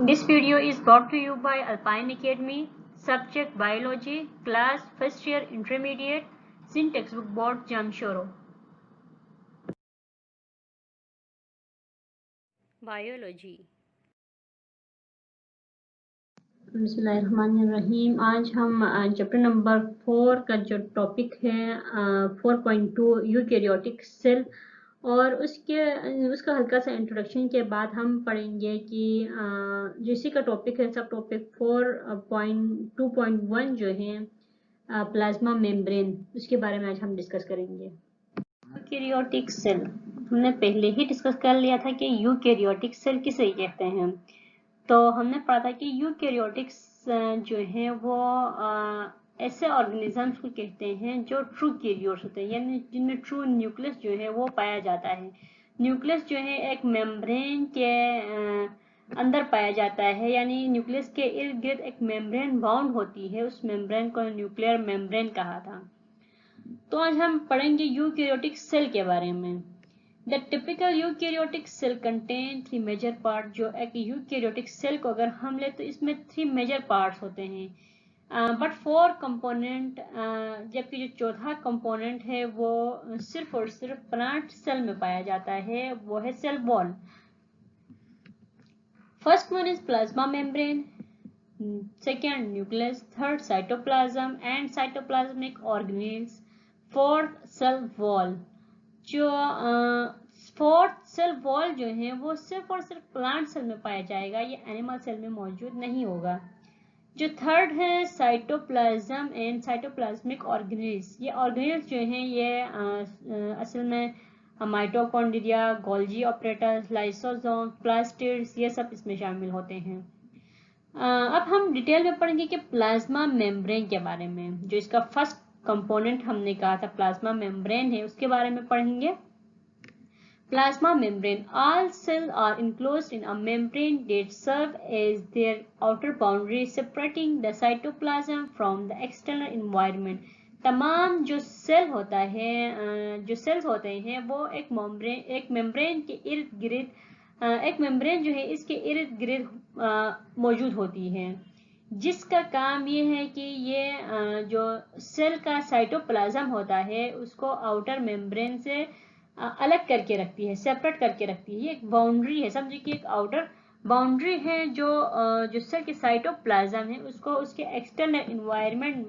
This video is brought to you by Alpine Academy, subject Biology, class first year intermediate, Sin textbook board Jamshoro. Biology. बिस्मिल्लाहिर्रहमानिर्रहीम। आज हम chapter number 4 का जो topic है 4.2 eukaryotic cell और उसका हल्का सा इंट्रोडक्शन के बाद हम पढ़ेंगे कि जो इसी का टॉपिक है सब टॉपिक 4.2.1 जो है प्लाज्मा मेम्ब्रेन, उसके बारे में आज हम डिस्कस करेंगे। यूकैरियोटिक सेल हमने पहले ही डिस्कस कर लिया था कि यूकैरियोटिक सेल किसे कहते हैं। तो हमने पढ़ा था कि यूकैरियोटिक्स जो है वो ऐसे ऑर्गेनिजम्स को कहते हैं जो ट्रू कैरियोट्स होते हैं, यानी जिनमें ट्रू न्यूक्लियस जो है वो पाया जाता है। न्यूक्लियस जो है एक मेम्ब्रेन के अंदर पाया जाता है, यानी न्यूक्लियस के इर्द गिर्द एक मेम्ब्रेन बाउंड होती है, उस मेम्ब्रेन को न्यूक्लियर मेम्ब्रेन कहा था। तो आज हम पढ़ेंगे यूकैरियोटिक सेल के बारे में। The typical eukaryotic cell contain 3 major parts। जो एक यूकैरियोटिक सेल को अगर हम ले तो इसमें 3 मेजर पार्ट्स होते हैं, बट 4 कंपोनेंट, जबकि जो चौथा कंपोनेंट है वो सिर्फ और सिर्फ प्लांट सेल में पाया जाता है, वो है cell wall. First one is plasma membrane, second nucleus, third cytoplasm and cytoplasmic organelles, fourth cell wall. जो फोर्थ सेल वॉल जो है वो सिर्फ और सिर्फ प्लांट सेल में पाया जाएगा, ये एनिमल सेल में मौजूद नहीं होगा। जो थर्ड है साइटोप्लाज्म एंड साइटोप्लाज्मिक ऑर्गेनेल्स, ये ऑर्गेनेल्स जो हैं ये असल में mitochondria, Golgi operators, lysosome, plastids, ये सब इसमें शामिल होते हैं। अब हम डिटेल में पढ़ेंगे कि प्लाज्मा मेम्ब्रेन के बारे में। जो इसका फर्स्ट कंपोनेंट हमने कहा था प्लाज्मा मेम्ब्रेन है, उसके बारे में पढ़ेंगे। Plasma membrane. All cells are enclosed in a membrane that serve as their outer boundary, separating the cytoplasm from the external environment. तमाम जो सेल होता है, जो सेल्स होते हैं वो एक मेम्ब्रेन के इर्द गिर्द, एक मेम्ब्रेन जो है इसके इर्द गिर्द मौजूद होती है, जिसका काम ये है कि ये जो सेल का साइटोप्लाज्म होता है उसको आउटर मेम्ब्रेन से अलग करके रखती है, सेपरेट करके रखती है। ये एक बाउंड्री है, समझिए कि एक आउटर बाउंड्री है जो सेल के साइटोप्लाज्म है उसको उसके एक्सटर्नल एनवायरनमेंट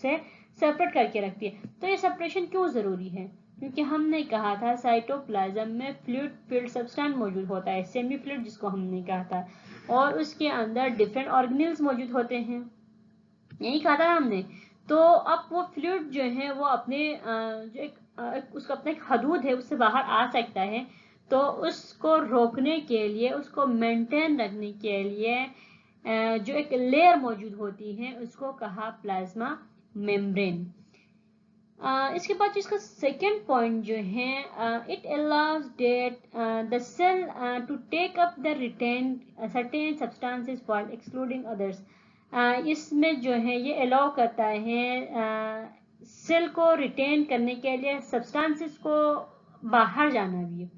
से सेपरेट करके रखती है। तो ये सेपरेशन क्यों जरूरी है? क्योंकि हमने कहा था साइटोप्लाज्म में फ्लूइड फील्ड सब्सटेंस मौजूद होता है, सेमी फ्लूइड जिसको हमने कहा था, और उसके अंदर डिफरेंट ऑर्गेनेल्स मौजूद होते हैं, यही कहा था हमने। तो अब वो फ्लूइड जो है वो अपने जो उसका अपना एक हदूद है उससे बाहर आ सकता है, तो उसको रोकने के लिए, उसको मेंटेन रखने के लिए जो एक लेयर मौजूद होती है उसको कहा प्लाज्मा मेम्ब्रेन। इसके बाद इसका सेकेंड पॉइंट जो है, it allows that the cell to take up the retain certain substances while excluding others. इसमें जो है ये अलाउ करता है सेल को रिटेन करने के लिए सब्सटेंसेस को बाहर जाना भी है,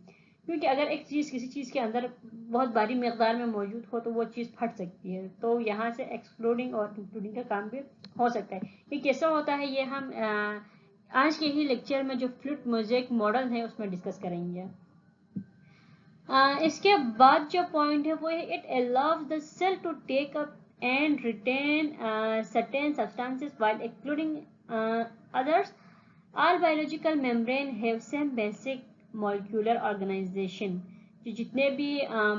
क्योंकि अगर एक चीज़ किसी चीज़ के अंदर बहुत भारी मकदार में मौजूद हो तो वो चीज़ फट सकती है, तो यहाँ से एक्सक्लूडिंग और इंक्लूडिंग का काम भी हो सकता है। ये कैसा होता है ये हम आज के ही लेक्चर में जो फ्लूइड मोज़ेक मॉडल है उसमें डिस्कस करेंगे। इसके बाद जो पॉइंट है वो है it allows the cell to take up and retain certain substances while excluding others. All biological membrane have same basic molecular organization। जो जितने भी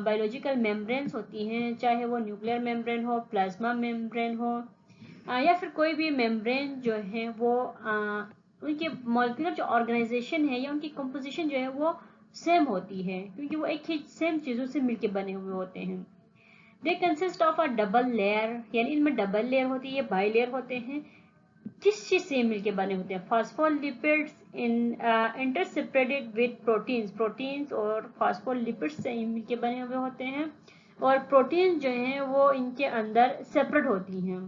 बायोलॉजिकल मेम्ब्रेन्स होती हैं, चाहे वो न्यूक्लियर मेम्ब्रेन हो, प्लाज्मा मेम्ब्रेन हो, या फिर कोई भी मेम्ब्रेन जो है वो उनके मॉलिक्यूलर जो ऑर्गेनाइजेशन है या उनकी कंपोजिशन जो है वो सेम होती है, क्योंकि वो एक ही सेम चीज़ों से मिलके बने हुए होते हैं। They consist of a double layer, यानी इनमें डबल लेयर होती है, बाई लेयर होते हैं। किस चीज से मिलके बने होते हैं? फॉस्फोलिपिड्स इंटरसेप्रेटेड विद प्रोटीन्स, प्रोटीन्स और फॉस्फोलिपिड्स से मिलके बने हुए होते हैं, और प्रोटीन जो हैं वो इनके अंदर सेपरेट होती हैं।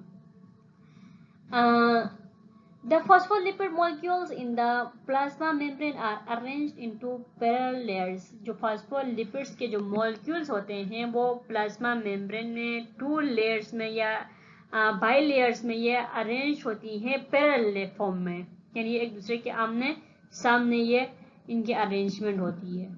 The phospholipid molecules in the plasma membrane are arranged into parallel layers. जो phospholipids के जो molecules होते हैं वो plasma membrane में 2 layers में या बाई layers में ये arrange होती हैं parallel form में, यानी एक दूसरे के आमने सामने ये इनकी arrangement होती है.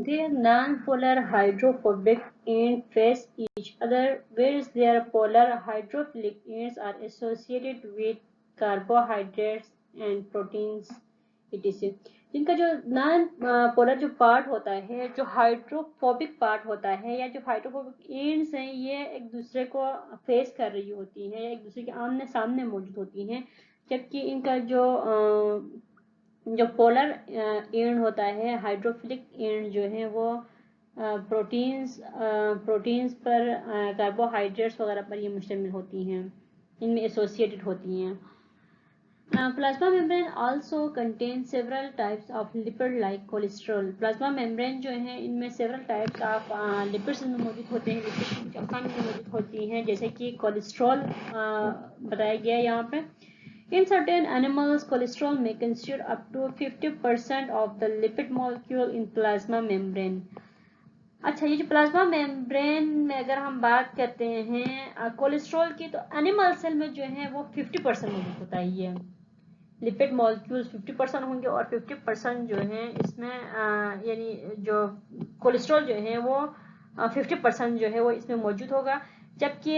Their non-polar hydrophobic ends face each other, whereas their polar hydrophilic ends are associated with carbohydrates and proteins, etc. जिनका जो नॉन पोलर जो पार्ट होता है, जो हाइड्रोफोबिक पार्ट होता है, या जो हाइड्रोफोबिक एंड्स हैं, ये एक दूसरे को फेस कर रही होती हैं, एक दूसरे के आमने सामने मौजूद होती हैं, जबकि इनका जो पोलर एंड होता है, हाइड्रोफिलिक एंड जो है वो प्रोटीन्स पर, कार्बोहाइड्रेट्स वगैरह पर ये मुश्तमिल होती हैं, इनमें एसोसिएटेड होती हैं. Plasma membrane also contain several types of lipid like cholesterol. Plasma membrane जो है इनमें सेवरल टाइप्स ऑफ लिपिड्स में मौजूद होते हैं, लिपिड्स की कुछ अक़साम में मौजूद होती हैं, जैसे कि कोलेस्ट्रॉल बताया गया है यहाँ पे. In certain animals, cholesterol may constitute up to 50% of the lipid molecule in plasma membrane. अच्छा, ये जो प्लाज्मा मेम्ब्रेन में अगर हम बात करते हैं कोलेस्ट्रॉल की, तो एनिमल सेल में जो है वो 50% मौजूद होता है. ये लिपिड मॉलिक्यूल्स 50% होंगे और 50% जो है इसमें यानी जो कोलेस्ट्रॉल जो है वो 50% जो है वो इसमें मौजूद होगा. जबकि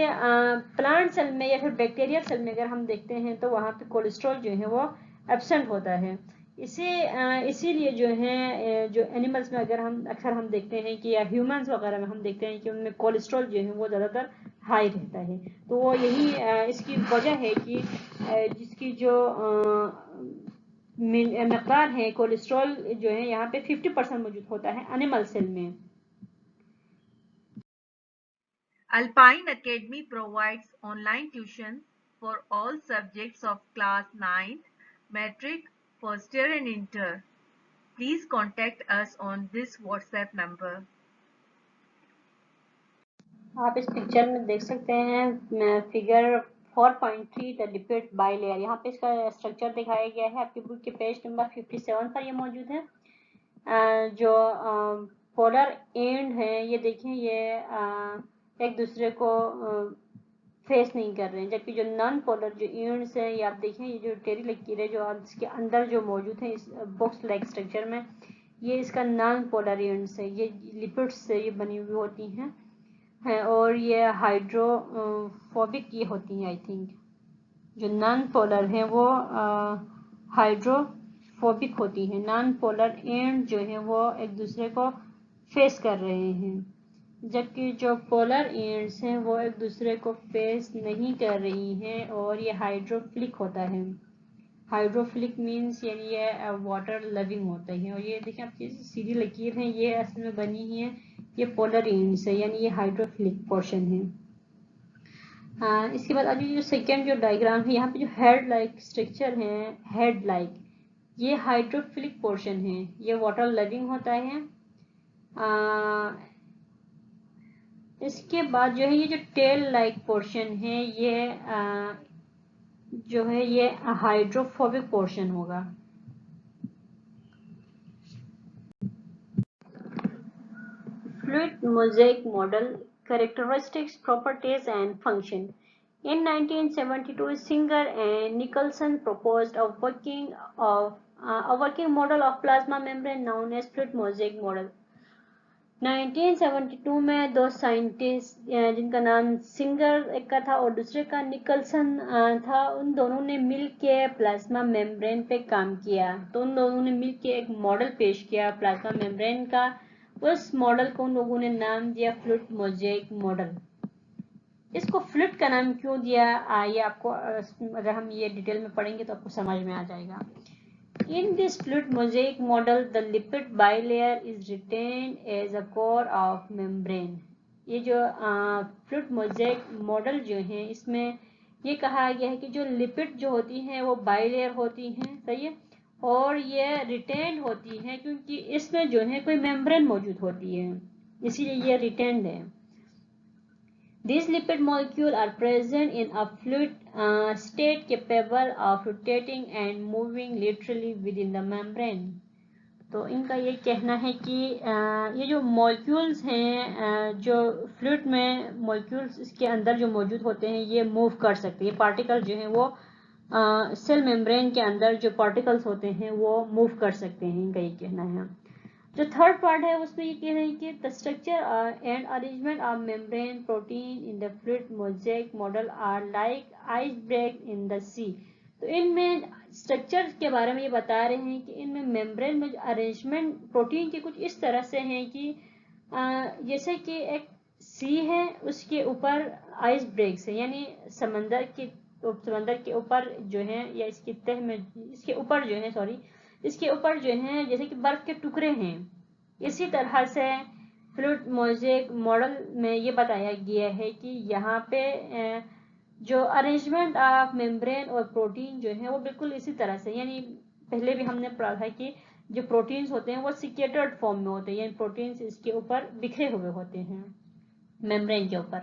प्लांट सेल में या फिर बैक्टीरियल सेल में अगर हम देखते हैं तो वहाँ पे कोलेस्ट्रॉल जो है वो एब्सेंट होता है. इसीलिए जो है जो एनिमल्स में अगर हम अक्सर हम देखते हैं कि या ह्यूमंस वगैरह में हम देखते हैं कि उनमें कोलेस्ट्रॉल जो है वो ज़्यादातर हाई रहता है. तो वो यही इसकी वजह है कि जिसकी जो मकदार है कोलेस्ट्रॉल जो है यहाँ पे 50% मौजूद होता है एनिमल सेल में. Alpine Academy provides online tuition for all subjects of class 9th, Matric, First Year and Inter. Please contact us on this WhatsApp number. आप इस पिक्चर में देख सकते हैं figure 4.3 the lipid by layer. यहाँ पे इसका स्ट्रक्चर दिखाया गया है. आपकी बुक के पेज नंबर 57 पर ये मौजूद है. जो पोलर एंड है ये देखें, ये एक दूसरे को फेस नहीं कर रहे हैं, जबकि जो नॉन पोलर जो एंड्स हैं ये आप देखें, ये जो टेरी लकीर है जो इसके अंदर जो मौजूद है इस बॉक्स लाइक स्ट्रक्चर में, ये इसका नॉन पोलर एंड्स है. ये लिपिड्स से ये बनी हुई होती हैं और ये हाइड्रोफोबिक ये होती हैं. आई थिंक जो नॉन पोलर हैं वो हाइड्रोफोबिक होती हैं. नॉन पोलर एंड जो है वो एक दूसरे को फेस कर रहे हैं, जबकि जो पोलर एंड्स हैं वो एक दूसरे को फेस नहीं कर रही हैं और ये हाइड्रोफिलिक होता है. हाइड्रोफिलिक मीन्स यानी ये वाटर लविंग होता है. और ये देखिए आपकी सीधी लकीर है, ये असल में बनी ही है, ये पोलर एंड्स है, यानी ये हाइड्रोफिलिक पोर्शन है. इसके बाद अभी जो सेकेंड जो डायग्राम है, यहाँ पे जो हेड लाइक स्ट्रक्चर है, हेड लाइक, ये हाइड्रोफिलिक पोर्शन है, ये वाटर लविंग होता है. इसके बाद जो है ये जो टेल लाइक पोर्शन है, ये जो है ये हाइड्रोफोबिक पोर्शन होगा. Fluid mosaic model, characteristics, properties and function. In 1972, Singer and Nicholson proposed a working model of plasma membrane known as fluid mosaic model. 1972 में दो साइंटिस्ट जिनका नाम सिंगर एक का था और दूसरे का निकलसन था, उन दोनों ने मिल के प्लाज्मा मेम्ब्रेन पे काम किया. तो उन दोनों ने मिल के एक मॉडल पेश किया प्लाज्मा मेम्ब्रेन का. उस मॉडल को उन लोगों ने नाम दिया फ्लूइड मोज़ेक मॉडल. इसको फ्लूइड का नाम क्यों दिया ये आपको अगर हम ये डिटेल में पढ़ेंगे तो आपको समझ में आ जाएगा. In this fluid mosaic model, the lipid bilayer is retained as a core of membrane. ये जो फ्लूइड मोज़ेक मॉडल जो है इसमें ये कहा गया है कि जो लिपिड जो होती हैं वो बाइलेयर होती हैं, सही है, और ये रिटेन्ड होती हैं क्योंकि इसमें जो है कोई मेम्ब्रेन मौजूद होती है, इसीलिए ये रिटेन्ड है. These lipid molecules are present in a fluid state capable of rotating and moving laterally within the membrane. तो इनका ये कहना है कि ये जो मॉलिक्यूल्स हैं, जो फ्लूइड में मॉलिक्यूल्स इसके अंदर जो मौजूद होते हैं, ये मूव कर सकते हैं। ये पार्टिकल जो हैं वो सेल मेम्ब्रेन के अंदर जो पार्टिकल्स होते हैं वो मूव कर सकते हैं, इनका ये कहना है। जो थर्ड पार्ट है उसमें ये कह रहे हैं कि the structure and arrangement of membrane protein in the fluid mosaic model are like iceberg in the sea. तो इनमें स्ट्रक्चर के बारे में ये बता रहे हैं कि इनमें मेम्ब्रेन में अरेंजमेंट प्रोटीन के कुछ इस तरह से हैं कि जैसे कि एक सी है, उसके ऊपर आइस ब्रेक्स है, यानी समंदर के ऊपर जो है, या इसकी तह में, इसके ऊपर जो है, सॉरी, इसके ऊपर जो है जैसे कि बर्फ के टुकड़े हैं। इसी तरह से फ्लूइड मोज़ेक मॉडल में ये बताया गया है कि यहाँ पे जो अरेंजमेंट ऑफ मेम्ब्रेन और प्रोटीन जो है वो बिल्कुल इसी तरह से, यानी पहले भी हमने पढ़ा था कि जो प्रोटीन्स होते हैं वो स्कैटर्ड फॉर्म में होते हैं, यानी प्रोटीन्स इसके ऊपर बिखरे हुए होते हैं मेम्ब्रेन के ऊपर।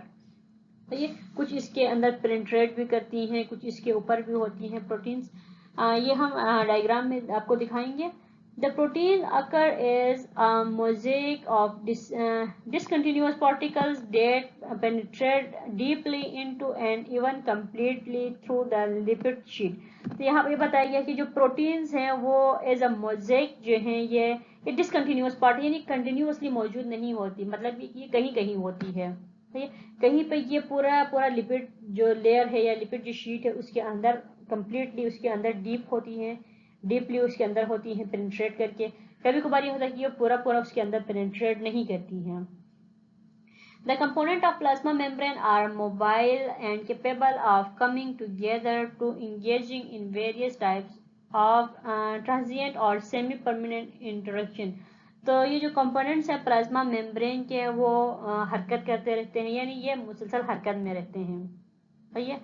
तो ये कुछ इसके अंदर पेनिट्रेट भी करती हैं, कुछ इसके ऊपर भी होती हैं प्रोटीन्स। ये हम डायग्राम में आपको दिखाएंगे। The protein occur as a mosaic of discontinuous particles that penetrate deeply into and even completely through the lipid sheet. तो यहाँ पे बताया गया कि जो प्रोटीन्स हैं वो एज अ मोजेक जो हैं ये डिसकंटिन्यूस पार्ट, यानी कंटिन्यूसली मौजूद नहीं होती, मतलब ये कहीं कहीं होती है। कहीं पे ये पूरा लिपिड जो लेयर है या लिपिड जो शीट है उसके अंदर कंप्लीटली उसके अंदर डीपली उसके अंदर होती है पेनिट्रेट करके। कभी कभार ये होता है कि ये पूरा उसके अंदर पेनिट्रेट नहीं करती है। The components of plasma membrane are mobile and capable of coming together to engaging in various types of transient or semi-permanent interaction. तो ये जो कंपोनेंट्स हैं प्लाज्मा मेम्ब्रेन के वो हरकत करते रहते हैं, यानी ये मुसलसल हरकत में रहते हैं। तो ये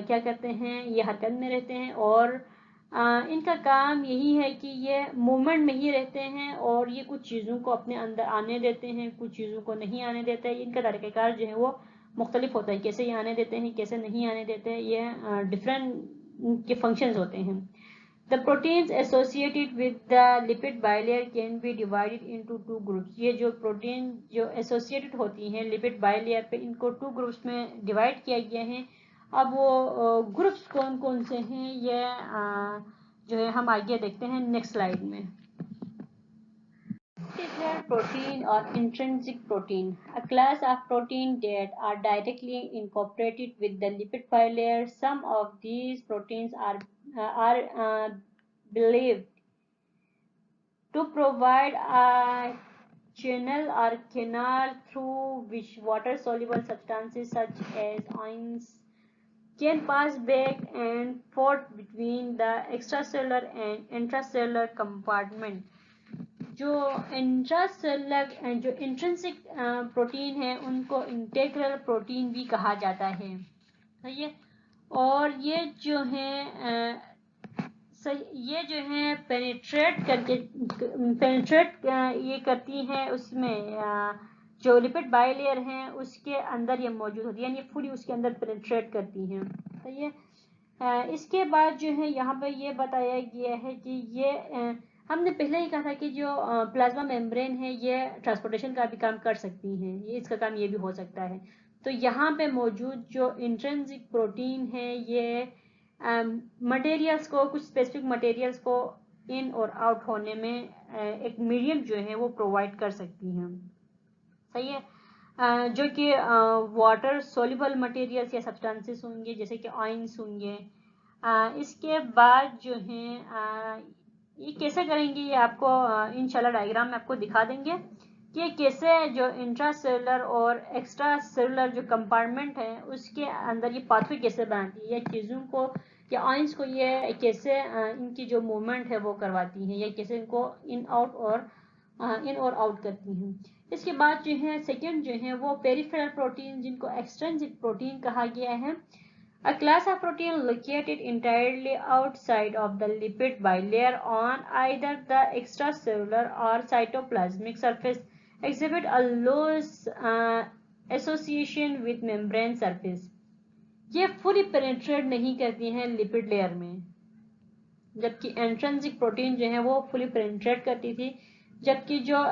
क्या करते हैं, ये हरकत में रहते हैं और इनका काम यही है कि ये मूवमेंट में ही रहते हैं और ये कुछ चीज़ों को अपने अंदर आने देते हैं, कुछ चीज़ों को नहीं आने देते हैं। इनका तरीक़ाकार जो है वो मुख्तलिफ होता है, कैसे ये आने देते हैं, कैसे नहीं आने देते हैं, ये डिफरेंट के फंक्शंस होते हैं। The proteins associated with the lipid bilayer can be divided into two groups. ये जो प्रोटीन जो एसोसिएटेड होती हैं लिपिड बाइलेयर पे, इनको टू ग्रुप्स में डिवाइड किया गया है। अब वो ग्रुप्स कौन कौन से हैं ये जो है हम आगे देखते हैं नेक्स्ट स्लाइड में। Integral protein or intrinsic protein, a class of protein that are directly incorporated with the lipid bilayer. Some of these proteins are believed to provide a channel or canal through which water-soluble substances such as ions can pass back and forth between the extracellular and intracellular compartment. जो intracellular जो intrinsic protein है उनको integral protein भी कहा जाता है, सही है। और ये जो है ये जो है पेनिट्रेट ये करती हैं उसमें जो लिपिड बाइलेयर हैं उसके अंदर ये मौजूद होती है, यानी फुली उसके अंदर पेनिट्रेट करती हैं, सही है। इसके बाद जो है यहाँ पर ये बताया गया है कि ये हमने पहले ही कहा था कि जो प्लाज्मा मेम्ब्रेन है ये ट्रांसपोर्टेशन का भी काम कर सकती हैं, ये इसका काम ये भी हो सकता है। तो यहाँ पे मौजूद जो इंट्रिंसिक प्रोटीन है ये मटेरियल्स को, कुछ स्पेसिफिक मटेरियल्स को इन और आउट होने में एक मीडियम जो है वो प्रोवाइड कर सकती हैं, सही है। जो कि वाटर सोल्यूबल मटेरियल्स या सब्सटेंसेस होंगे जैसे कि आयंस होंगे। इसके बाद जो है ये कैसे करेंगे ये आपको इंशाल्लाह डायग्राम में आपको दिखा देंगे कि कैसे जो इंट्रासेलुलर और एक्स्ट्रा सेलुलर जो कंपार्टमेंट है उसके अंदर ये पाथवे कैसे बनाती है, या चीज़ों को या आयंस को ये कैसे इनकी जो मूवमेंट है वो करवाती हैं, या कैसे इनको इन और आउट करती हैं। इसके बाद जो है सेकेंड जो है वो पेरिफेरल प्रोटीन जिनको एक्सट्रिंसिक प्रोटीन कहा गया है। A class of protein located entirely outside of the lipid bilayer on either the extracellular or cytoplasmic surface exhibit a loose association with membrane surface. ये फुली पेनिट्रेट नहीं करती हैं lipid layer में, जबकि intrinsic protein जो है वो fully penetrate करती थी, जबकि जो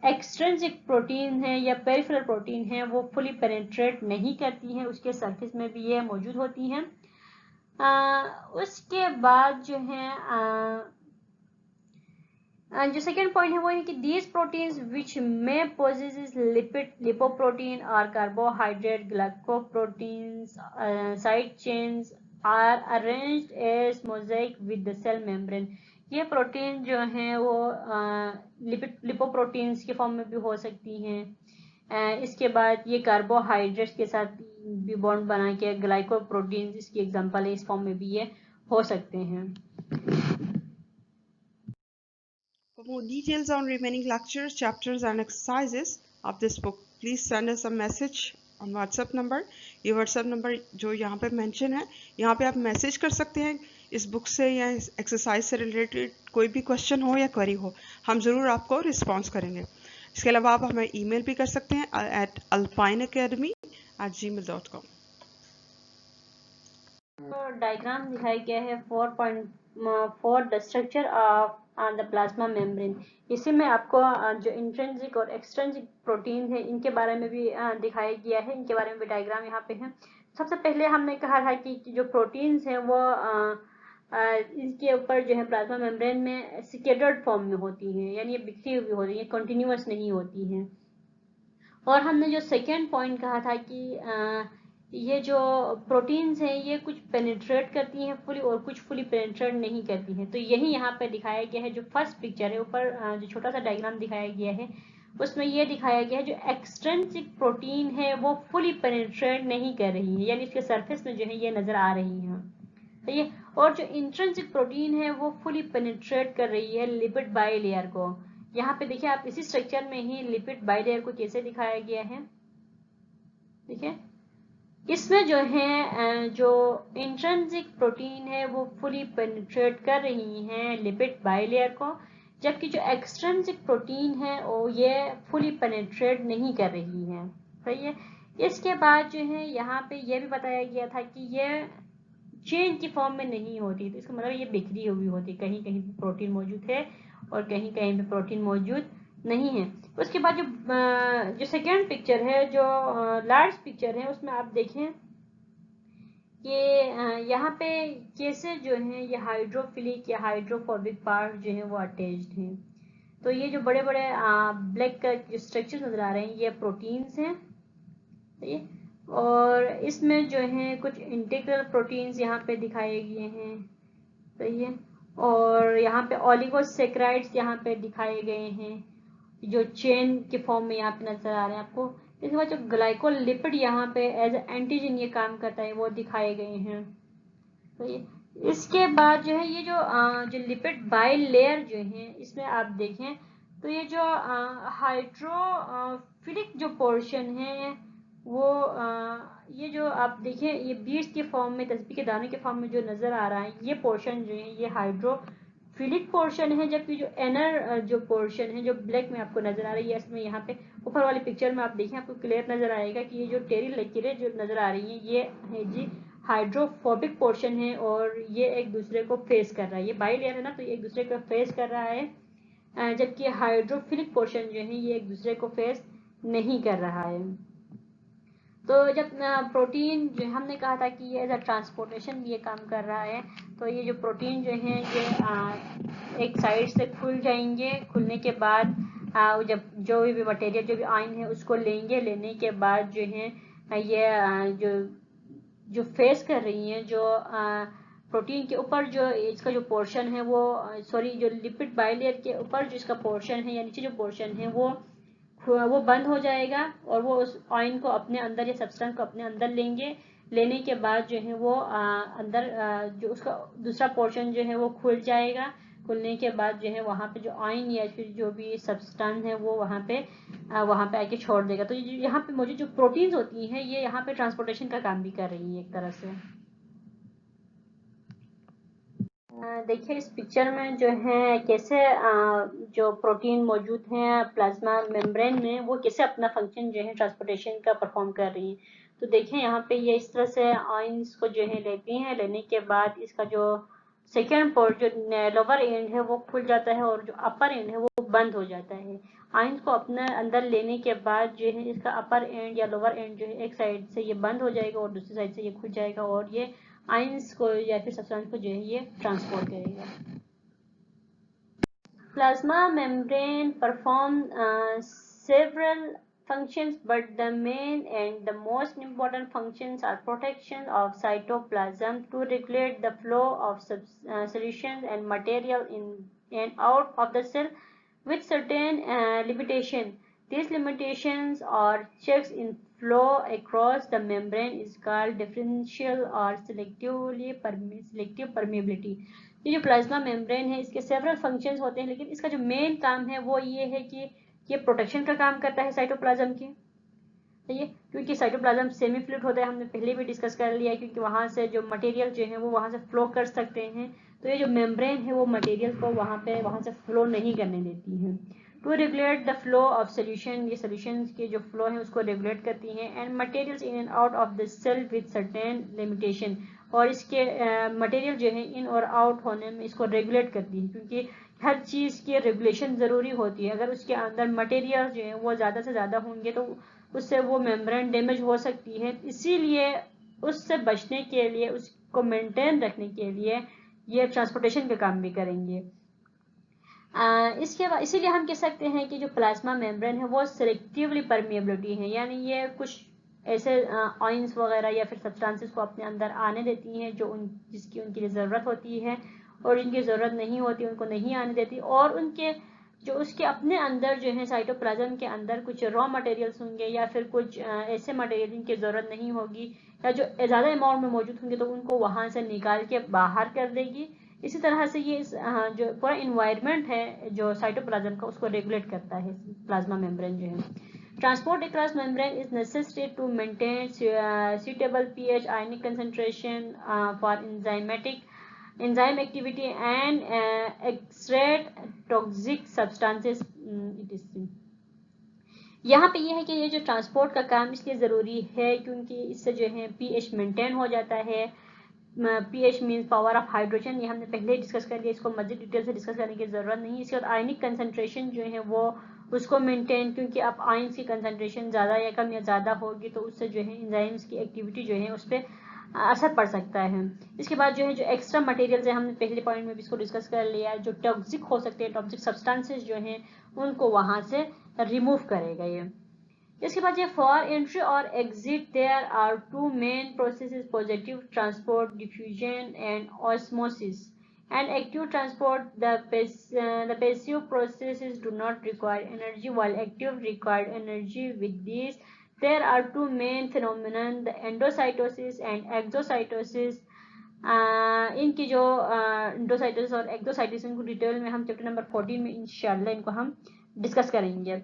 एक्सट्रिंसिक प्रोटीन है या पेरिफेरल प्रोटीन है वो फुली पेनिट्रेट नहीं करती हैं, उसके सरफेस में भी ये मौजूद होती हैं। उसके बाद जो है जो सेकेंड पॉइंट है वो है कि these proteins which may possess lipid lipoprotein और carbohydrate glycoproteins side chains are arranged as mosaic with the cell membrane. ये प्रोटीन जो हैं वो लिपिड लिपोप्रोटीन्स के फॉर्म में भी हो सकती हैं। इसके बाद ये कार्बोहाइड्रेट्स के साथ भी बॉन्ड बना के ग्लाइकोप्रोटीन्स इसकी एग्जांपल है, इस फॉर्म में भी ये हो सकते हैं। For more details on remaining lectures, chapters and exercises of this book, please send us a message on WhatsApp number। ये WhatsApp number जो यहाँ पे mention है, यहाँ पे आप मैसेज कर सकते हैं इस बुक से या इस एक्सरसाइज से रिलेटेड कोई भी क्वेश्चन हो या क्वेरी हो, हम ज़रूर आपको रिस्पॉन्स करेंगे। इसके अलावा आप हमें ईमेल भी कर सकते हैं at alpineacademy@gmail.com। तो डायग्राम दिखाया गया है 4.4 the structure of the plasma membrane. इसी में आपको जो इंट्रिंसिक और एक्सट्रिंसिक प्रोटीन है इनके बारे में भी दिखाया गया है, इनके बारे में भी डायग्राम यहाँ पे है। सबसे पहले हमने कहा था कि जो प्रोटीन्स हैं वो इनके ऊपर जो है प्लाज्मा मेम्ब्रेन में स्कैटर्ड फॉर्म में होती हैं, यानी ये बिखरी हुई होती है, कंटिन्यूअस नहीं होती हैं। और हमने जो सेकेंड पॉइंट कहा था कि ये जो प्रोटीन्स हैं ये कुछ पेनिट्रेट करती हैं फुली और कुछ फुली पेनिट्रेट नहीं करती हैं। तो यही यहाँ पे दिखाया गया है, जो फर्स्ट पिक्चर है ऊपर जो छोटा सा डायग्राम दिखाया गया है उसमें ये दिखाया गया है जो एक्सट्रिंसिक प्रोटीन है वो फुली पेनिट्रेट नहीं कर रही है, यानी इसके सरफेस में जो है ये नजर आ रही है। तो ये और जो इंट्रिंसिक प्रोटीन है वो फुली पेनिट्रेट कर रही है लिपिड बाइलेयर को। यहाँ पे देखिए आप इसी स्ट्रक्चर में ही लिपिड बाइलेयर को कैसे दिखाया गया है। देखिए इसमें जो है जो इंट्रिंसिक प्रोटीन है वो फुली पेनिट्रेट कर रही हैं लिपिड बाइलेयर को, जबकि जो एक्सट्रिंसिक प्रोटीन है वो ये फुली पेनिट्रेट नहीं कर रही है। सही है। इसके बाद जो है यहाँ पे ये भी बताया गया था कि ये चेन की फॉर्म में नहीं होती, तो इसका मतलब ये बिखरी हुई होती, कहीं कहीं पे प्रोटीन मौजूद है और कहीं कहीं पे प्रोटीन मौजूद नहीं है। उसके बाद जो सेकेंड पिक्चर है, जो लार्ज पिक्चर है, उसमें आप देखें कि यहाँ पे कैसे जो है ये हाइड्रोफिलिक या हाइड्रोफोबिक पार्ट जो है वो अटैच्ड हैं। तो ये जो बड़े बड़े ब्लैक कलर के स्ट्रक्चर नजर आ रहे हैं ये प्रोटीन्स हैं। और इसमें जो है कुछ इंटीग्रल प्रोटीन्स यहाँ पे दिखाए गए हैं। सही है। और यहाँ पे ओलिगोसैकेराइड्स यहाँ पे दिखाए गए हैं जो चेन के फॉर्म में यहाँ पे नजर आ रहे हैं आपको। इसके बाद जो ग्लाइकोलिपिड यहाँ पे एज एंटीजन ये काम करता है वो दिखाए गए हैं। तो इसके बाद जो है ये जो लिपिड बाइल लेयर जो है इसमें आप देखें तो ये जो हाइड्रोफिलिक जो पोर्शन है वो ये जो आप देखें ये बीड्स के फॉर्म में, तस्बीह के दाने के फॉर्म में जो नजर आ रहा है ये पोर्शन जो है ये हाइड्रोफिलिक पोर्शन है, जबकि जो इनर जो पोर्शन है जो ब्लैक में आपको नजर आ रही है इसमें यहाँ पे ऊपर वाली पिक्चर में आप देखें आपको क्लियर नजर आएगा कि ये जो टेरी लकीरें जो नजर आ रही है ये है जी हाइड्रोफोबिक पोर्शन है और ये एक दूसरे को फेस कर रहा है। ये बाई लेयर है ना, तो ये एक दूसरे को फेस कर रहा है, जबकि हाइड्रोफिलिक पोर्शन जो है ये एक दूसरे को फेस नहीं कर रहा है। तो जब प्रोटीन जो हमने कहा था कि ये एज अ ट्रांसपोर्टेशन ये काम कर रहा है, तो ये जो प्रोटीन जो है ये एक साइड से खुल जाएंगे, खुलने के बाद जब जो भी मटेरियल जो भी आयन है उसको लेंगे, लेने के बाद जो है ये जो फेस कर रही हैं जो प्रोटीन के ऊपर जो इसका जो पोर्शन है वो जो लिपिड बाइलेयर के ऊपर जो इसका पोर्शन है या नीचे जो पोर्शन है वो बंद हो जाएगा और वो उस ऑयल को अपने अंदर या सब्सटेंस को अपने अंदर लेंगे। लेने के बाद जो है वो अंदर जो उसका दूसरा पोर्शन जो है वो खुल जाएगा। खुलने के बाद जो है वहाँ पे जो ऑयल या फिर जो भी सब्सटेंस है वो वहाँ पे आके छोड़ देगा। तो यहाँ पे मौजूद जो प्रोटीन्स होती हैं ये यहाँ पे ट्रांसपोर्टेशन का काम भी कर रही है एक तरह से। देखिए इस पिक्चर में जो है कैसे जो प्रोटीन मौजूद हैं प्लाज्मा मेम्ब्रेन में वो कैसे अपना फंक्शन जो है ट्रांसपोर्टेशन का परफॉर्म कर रही हैं। तो देखें यहाँ पे ये इस तरह से आयंस को जो है लेती हैं, लेने के बाद इसका जो सेकेंड पोर्ट जो लोअर एंड है वो खुल जाता है और जो अपर एंड है वो बंद हो जाता है। आयंस को अपने अंदर लेने के बाद जो है इसका अपर एंड या लोअर एंड जो है एक साइड से ये बंद हो जाएगा और दूसरी साइड से ये खुल जाएगा और ये आयंस को या फिर सब्सटेंस को जो है ये ट्रांसपोर्ट करेगा। Plasma membrane perform several functions, but the main and the most important functions are protection of cytoplasm to regulate the flow of solutions and material in and out of the cell with certain limitation. These limitations or checks in flow across the membrane is called differential or selective permeability. ये जो plasma membrane है इसके several functions होते हैं, लेकिन इसका जो main काम है वो ये है कि ये प्रोटेक्शन का काम करता है साइटोप्लाज्म की। ये क्योंकि साइटोप्लाज्म सेमी फ्लूइड होता है, हमने पहले भी डिस्कस कर लिया है, क्योंकि वहां से जो मटेरियल जो है वो वहां से फ्लो कर सकते हैं। तो ये जो मेम्ब्रेन है वो मटेरियल को वहां से फ्लो नहीं करने देती है। To regulate the flow of solution, ये सोल्यूशन के जो फ्लो है उसको रेगुलेट करती हैं। And materials in and out of the cell with certain limitation, और इसके मटेरियल जो है इन और आउट होने में इसको रेगुलेट करती है, क्योंकि हर चीज़ की रेगुलेशन ज़रूरी होती है। अगर उसके अंदर मटेरियल जो है वो ज़्यादा से ज़्यादा होंगे तो उससे वो मेम्ब्रेन डैमेज हो सकती है। इसीलिए उससे बचने के लिए, उसको मेंटेन रखने के लिए ये ट्रांसपोर्टेशन का काम भी करेंगे। इसके बाद इसीलिए हम कह सकते हैं कि जो प्लाज्मा मेम्ब्रेन है वो सिलेक्टिवली परमिएबिलिटी है, यानी ये कुछ ऐसे ऑयंस वगैरह या फिर सब्सटेंसेस को अपने अंदर आने देती हैं जो जिसकी उनके लिए ज़रूरत होती है, और जिनकी ज़रूरत नहीं होती उनको नहीं आने देती। और उनके जो उसके अपने अंदर जो है साइटोप्लाज्म के अंदर कुछ रॉ मटेरियल्स होंगे या फिर कुछ ऐसे मटेरियल जिनकी ज़रूरत नहीं होगी या जो ज़्यादा अमाउंट में मौजूद होंगे तो उनको वहाँ से निकाल के बाहर कर देगी। इसी तरह से ये जो पूरा इन्वायरमेंट है जो साइटोप्लाज्म का उसको रेगुलेट करता है प्लाज्मा मेम्ब्रेन जो है। Transport across membrane is necessary to maintain suitable pH, ionic concentration for enzyme activity and extract toxic substances. It is यहाँ पे ये है कि ये जो ट्रांसपोर्ट का काम इसलिए ज़रूरी है क्योंकि इससे जो है pH मेंटेन हो जाता है। pH means power of hydrogen, ये हमने पहले डिस्कस कर लिया, इसको मज़ीद डिटेल से डिस्कस करने की ज़रूरत नहीं है। इसके बाद आयनिक कंसंट्रेशन जो है वो उसको मेंटेन, क्योंकि अब आयंस की कंसंट्रेशन ज़्यादा या कम या ज़्यादा होगी तो उससे जो है एंजाइम्स की एक्टिविटी जो है उस पर असर पड़ सकता है। इसके बाद जो है जो एक्स्ट्रा मटेरियल्स है, हमने पहले पॉइंट में भी इसको डिस्कस कर लिया, जो टॉक्सिक हो सकते हैं, टॉक्सिक सब्सटेंसेस जो हैं उनको वहाँ से रिमूव करेगा ये। इसके बाद ये फॉर एंट्री और exit there are two main processes, positive transport, diffusion and osmosis, and active transport. The passive processes do not require energy while active require energy. With these there are two main phenomena, the endocytosis and exocytosis. इनकी जो endocytosis और exocytosis इनको detail में हम chapter number 14 में इंशाल्लाह इनको हम डिस्कस करेंगे।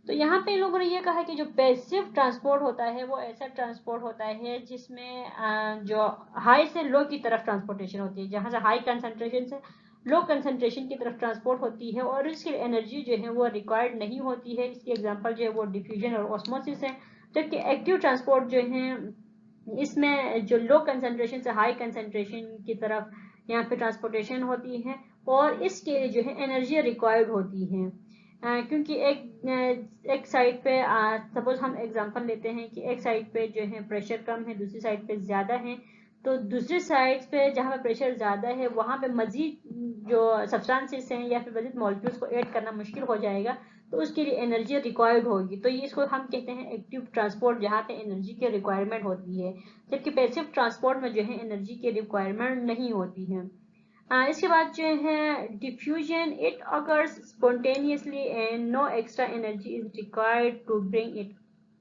तो यहाँ पे इन लोगों ने ये कहा कि जो पैसिव ट्रांसपोर्ट होता है वो ऐसा ट्रांसपोर्ट होता है जिसमें जो हाई से लो की तरफ ट्रांसपोर्टेशन होती है, जहाँ से हाई कंसंट्रेशन से लो कंसंट्रेशन की तरफ ट्रांसपोर्ट होती है और इसकी एनर्जी जो है वो रिक्वायर्ड नहीं होती है। इसकी एग्जांपल जो है वो डिफ्यूजन और ऑस्मोसिस है। जबकि एक्टिव ट्रांसपोर्ट जो है इसमें जो लो कंसंट्रेशन से हाई कंसंट्रेशन की तरफ यहाँ पे ट्रांसपोर्टेशन होती है और इसके लिए जो है एनर्जी रिक्वायर्ड होती है। क्योंकि एक साइड पे सपोज हम एग्जांपल लेते हैं कि एक साइड पे जो है प्रेशर कम है, दूसरी साइड पे ज़्यादा है, तो दूसरी साइड पे जहाँ पे प्रेशर ज़्यादा है वहाँ पे मज़ीद जो सब्सटेंसेस हैं या फिर मज़ीद मॉलिक्यूल्स को ऐड करना मुश्किल हो जाएगा, तो उसके लिए एनर्जी रिक्वायर्ड होगी। तो ये इसको हम कहते हैं एक्टिव ट्रांसपोर्ट, जहाँ पे एनर्जी की रिक्वायरमेंट होती है, जबकि पैसिव ट्रांसपोर्ट में जो है एनर्जी की रिक्वायरमेंट नहीं होती है। इसके बाद जो है diffusion, it occurs spontaneously and no extra energy is required to bring it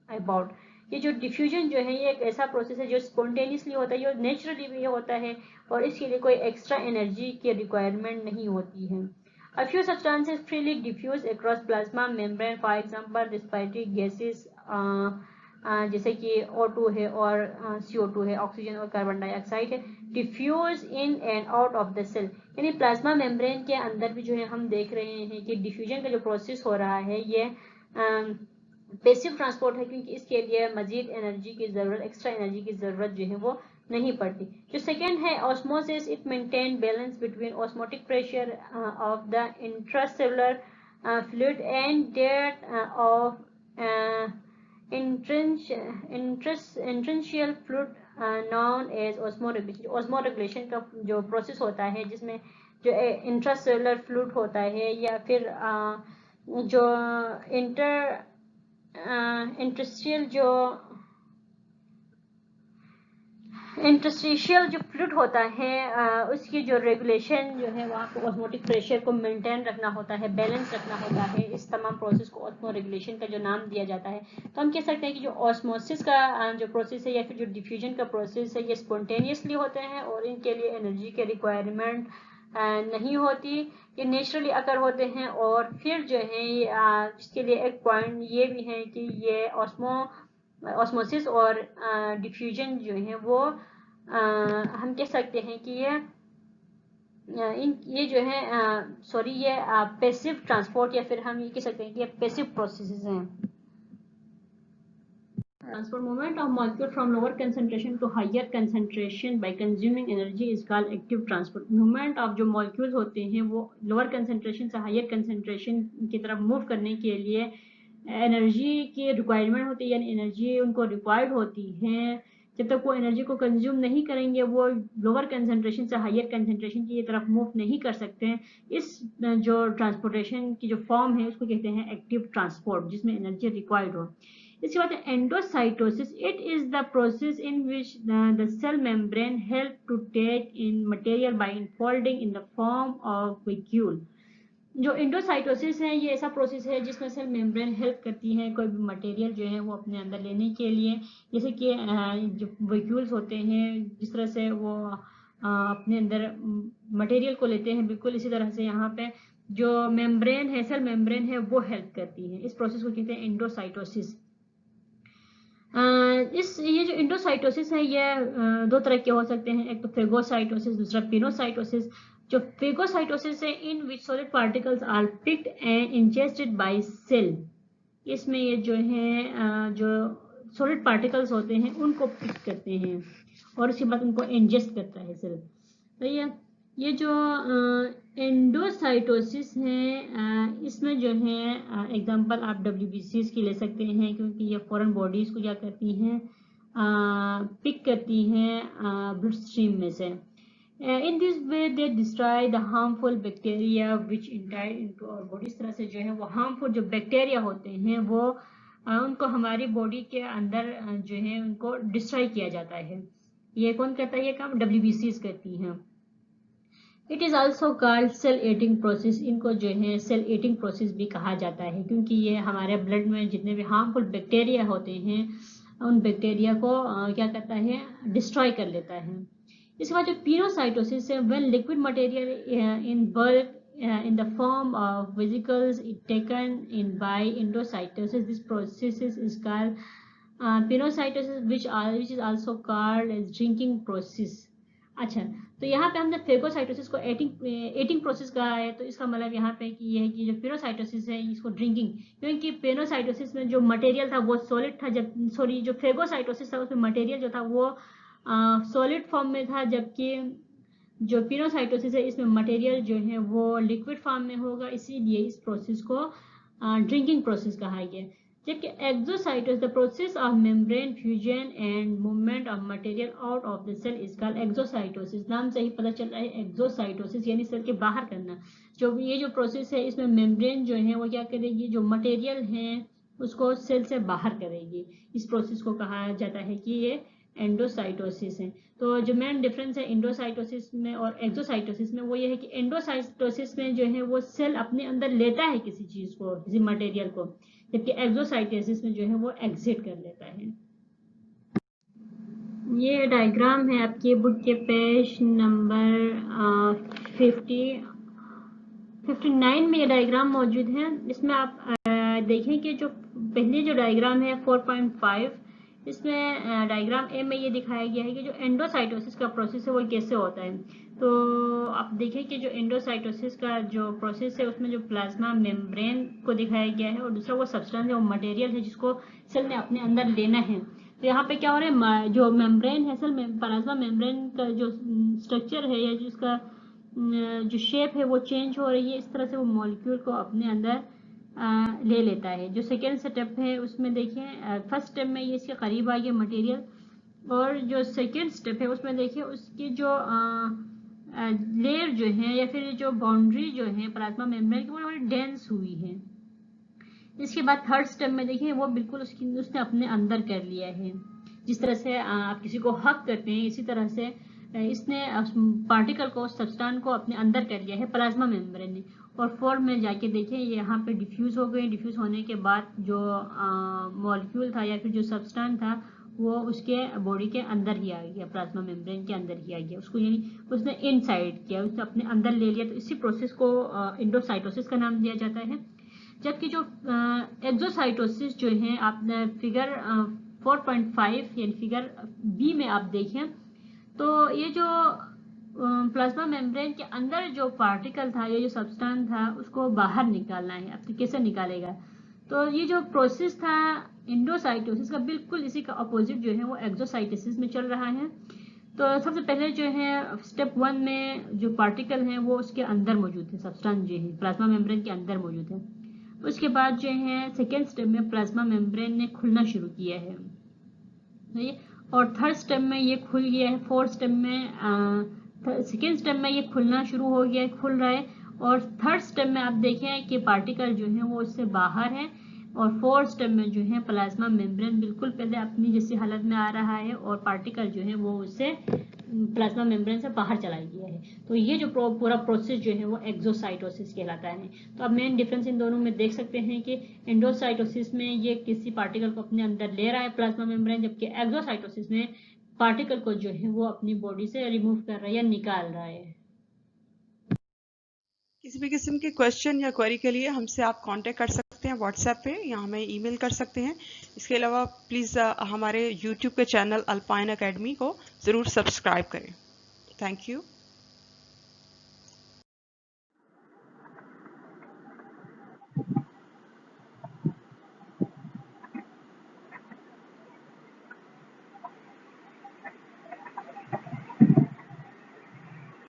about. ये जो डिफ्यूजन जो है ये एक ऐसा प्रोसेस है जो स्पॉन्टेनियसली होता है, ये नेचुरली भी होता है और इसके लिए कोई एक्स्ट्रा एनर्जी की रिक्वायरमेंट नहीं होती है। A few substances freely diffuse across plasma membrane, for example respiratory gases, जैसे कि O2 है और CO2 है, ऑक्सीजन और कार्बन डाइऑक्साइड है, diffuse in and out of the cell. यानी प्लाज्मा मेम्ब्रेन के अंदर भी जो है हम देख रहे हैं कि डिफ्यूजन का जो प्रोसेस हो रहा है ये पैसिव ट्रांसपोर्ट है, क्योंकि इसके लिए मजीद एनर्जी की ज़रूरत, एक्स्ट्रा एनर्जी की ज़रूरत जो है वो नहीं पड़ती। जो सेकेंड है osmosis, it maintain balance between osmotic pressure of the intracellular fluid and that of interstitial fluid known as osmoregulation. Osmoregulation का जो प्रोसेस होता है जिसमें जो इंट्रासेलुलर फ्लूइड होता है या फिर जो इंटरस्टिशियल जो फ्लूइड होता है उसकी जो रेगुलेशन जो है वहाँ को ऑस्मोटिक प्रेशर को मेंटेन रखना होता है, बैलेंस रखना होता है। इस तमाम प्रोसेस को ऑस्मो रेगुलेशन का जो नाम दिया जाता है। तो हम कह सकते हैं कि जो ऑस्मोसिस का जो प्रोसेस है या फिर जो डिफ्यूजन का प्रोसेस है ये स्पॉन्टेनियसली होते हैं और इनके लिए एनर्जी के रिक्वायरमेंट नहीं होती, ये नेचुरली अकर होते हैं। और फिर जो है इसके लिए एक पॉइंट ये भी है कि ये ऑस्मोसिस और डिफ्यूजन जो है वो हम कह सकते हैं कि ये जो है ये पैसिव ट्रांसपोर्ट या फिर हम ये कह सकते हैं कि ये पैसिव प्रोसेसेस हैं। Transfer movement of molecule from lower concentration to higher concentration by consuming energy is called active transport. Movement of जो molecules होते हैं वो lower concentration से higher concentration की तरफ move करने के लिए एनर्जी की रिक्वायरमेंट होती है, यानी एनर्जी उनको रिक्वायर्ड होती है। जब तक वो एनर्जी को कंज्यूम नहीं करेंगे वो लोअर कंसंट्रेशन से हायर कंसंट्रेशन की तरफ मूव नहीं कर सकते हैं। इस जो ट्रांसपोर्टेशन की जो फॉर्म है उसको कहते हैं एक्टिव ट्रांसपोर्ट, जिसमें एनर्जी रिक्वायर्ड हो। इसके बाद endocytosis, it is the process in which the cell membrane help to take in material by infolding in the form of vacuole. जो एंडोसाइटोसिस है ये ऐसा प्रोसेस है जिसमें सेल मेम्ब्रेन हेल्प करती है कोई भी मटेरियल जो है वो अपने अंदर लेने के लिए। जैसे कि जो वैक्यूल्स होते हैं जिस तरह से वो अपने अंदर मटेरियल को लेते हैं, बिल्कुल इसी तरह से यहाँ पे जो मेम्ब्रेन है, सेल मेम्ब्रेन है, वो हेल्प करती है। इस प्रोसेस को कहते हैं एंडोसाइटोसिस। ये जो एंडोसाइटोसिस है ये दो तरह के हो सकते हैं, एक तो फेगोसाइटोसिस, दूसरा पिनोसाइटोसिस। जो फेगोसाइटोसिस है in which solid particles are picked and ingested by cell. इसमें ये जो है जो सॉलिड पार्टिकल्स होते हैं उनको पिक करते हैं और उसके बाद उनको इंजेस्ट करता है सेल। तो ये जो एंडोसाइटोसिस है इसमें जो है एग्जांपल आप WBCs की ले सकते हैं, क्योंकि ये फॉरेन बॉडीज को क्या करती हैं, पिक करती हैं ब्लड स्ट्रीम में से। In this way they destroy the harmful bacteria which enter into our body। इस तरह से जो है वो harmful जो बैक्टीरिया होते हैं वो उनको हमारी बॉडी के अंदर जो है उनको डिस्ट्रॉय किया जाता है। ये कौन करता है ये काम? WBCs करती हैं। It is also called cell eating process. इनको जो है सेल एटिंग प्रोसेस भी कहा जाता है, क्योंकि ये हमारे ब्लड में जितने भी हार्मफुल बैक्टीरिया होते हैं उन बैक्टीरिया को क्या करता है, डिस्ट्रॉय कर लेता है। इसके बाद जो पिनोसाइटोसिस है, when liquid material in bulk in the form of vesicles taken in by endocytosis, this process is called pinocytosis, which is also called as drinking process। अच्छा, तो यहाँ पे हमने फेगोसाइटोसिस को एटिंग प्रोसेस कहा है, तो इसका मतलब यहाँ पे कि ये है कि जो पिनोसाइटोसिस है इसको ड्रिंकिंग, क्योंकि पिनोसाइटोसिस में जो मटेरियल था वो सॉलिड था, जब जो फेगोसाइटोसिस था उसमें मटेरियल जो था वो सॉलिड फॉर्म में था, जबकि जो पिनोसाइटोसिस है इसमें मटेरियल जो है वो लिक्विड फॉर्म में होगा, इसीलिए इस प्रोसेस को ड्रिंकिंग प्रोसेस कहा गया। जबकि exocytosis, the process of membrane fusion and movement of material out of the cell is called exocytosis. नाम से ही पता चल रहा है एक्सोसाइटोसिस यानी सेल के बाहर करना। ये जो प्रोसेस है इसमें मेम्ब्रेन जो है वो क्या करेगी, जो मटेरियल है उसको सेल से बाहर करेगी। इस प्रोसेस को कहा जाता है कि ये एंडोसाइटोसिस है। तो जो मेन डिफरेंस है एंडोसाइटोसिस में और एक्सोसाइटोसिस में वो ये है कि एंडोसाइटोसिस में जो है वो सेल अपने अंदर लेता है किसी चीज को, किसी मटेरियल को, जबकि एक्सोसाइटोसिस में जो है वो एग्जिट कर लेता है। ये डायग्राम है आपके बुक के पेज नंबर 59 में ये डायग्राम मौजूद है। इसमें आप देखें कि जो पहले जो डायग्राम है 4.5 इसमें डायग्राम ए में ये दिखाया गया है कि जो एंडोसाइटोसिस का प्रोसेस है वो कैसे होता है। तो आप देखें कि जो एंडोसाइटोसिस का जो प्रोसेस है उसमें जो प्लाज्मा मेम्ब्रेन को दिखाया गया है और दूसरा वो सब्सटेंस है, वो मटेरियल है जिसको सेल ने अपने अंदर लेना है। तो यहाँ पे क्या हो रहा है, जो मेम्ब्रेन है सेल में, प्लाज्मा मेम्ब्रेन का जो स्ट्रक्चर है या जिसका जो शेप है वो चेंज हो रही है। इस तरह से वो मॉलिक्यूल को अपने अंदर ले लेता है। जो सेकेंड स्टेप है उसमें देखिए, फर्स्ट स्टेप में ये इसके करीब आ गया मटेरियल, और जो सेकेंड स्टेप है उसमें देखिए उसकी जो लेयर जो है या फिर जो बाउंड्री जो है प्लाज्मा मेम्ब्रेन की वो थोड़ी डेंस हुई है। इसके बाद थर्ड स्टेप में देखिए वो बिल्कुल उसने अपने अंदर कर लिया है। जिस तरह से आप किसी को हक करते हैं इसी तरह से इसने पार्टिकल को, सब्सटेंस को अपने अंदर कर लिया है प्लाज्मा मेम्ब्रेन ने। और फोर्थ में जाके देखिए यहाँ पे डिफ्यूज हो गए। डिफ्यूज होने के बाद जो मॉलिक्यूल था या फिर जो सब्सटेंस था वो उसके बॉडी के अंदर ही आ गया, प्लाज्मा मेम्ब्रेन के अंदर ही आ गया, उसको यानी उसने इनसाइड किया, उसने अपने अंदर ले लिया। तो इसी प्रोसेस को एंडोसाइटोसिस का नाम दिया जाता है। जबकि जो एक्सोसाइटोसिस जो है आपने फिगर 4.5 यानी फिगर बी में आप देखें तो ये जो प्लाज्मा मेम्ब्रेन के अंदर जो पार्टिकल था या जो सब्सटेंस था उसको बाहर निकालना है। अब तो कैसे निकालेगा, तो ये जो प्रोसेस था एंडोसाइटोसिस का बिल्कुल इसी का अपोजिट जो है वो एक्सोसाइटोसिस में चल रहा है। तो सबसे पहले जो है स्टेप 1 में जो पार्टिकल हैं वो उसके अंदर मौजूद है, सब्सटेंस जो है प्लाज्मा मेम्ब्रेन के अंदर मौजूद है। उसके बाद जो है सेकेंड स्टेप में प्लाज्मा मेम्ब्रेन ने खुलना शुरू किया है, और थर्ड स्टेप में ये खुल गया है। फोर्थ स्टेप में सेकेंड स्टेप में ये खुलना शुरू हो गया है, खुल रहा है। और थर्ड स्टेप में आप देखें कि पार्टिकल जो है वो इससे बाहर है। और फोर्थ स्टेप में जो है प्लाज्मा मेम्ब्रेन बिल्कुल पहले अपनी जैसी हालत में आ रहा है और पार्टिकल जो है वो उससे प्लाज्मा मेम्ब्रेन से बाहर चला गया है। तो ये जो पूरा प्रोसेस जो है वो एक्सोसाइटोसिस कहलाता है। तो अब मेन डिफरेंस इन दोनों में देख सकते हैं कि एंडोसाइटोसिस में ये किसी पार्टिकल को अपने अंदर ले रहा है प्लाज्मा मेम्ब्रेन, जबकि एक्सोसाइटोसिस में पार्टिकल को जो है वो अपनी बॉडी से रिमूव कर रहा है या निकाल रहा है। किसी भी किस्म के क्वेश्चन या क्वेरी के लिए हमसे आप कांटेक्ट कर सकते हैं व्हाट्सएप पे या हमें ईमेल कर सकते हैं। इसके अलावा प्लीज़ हमारे यूट्यूब के चैनल अल्पाइन एकेडमी को ज़रूर सब्सक्राइब करें। Thank you.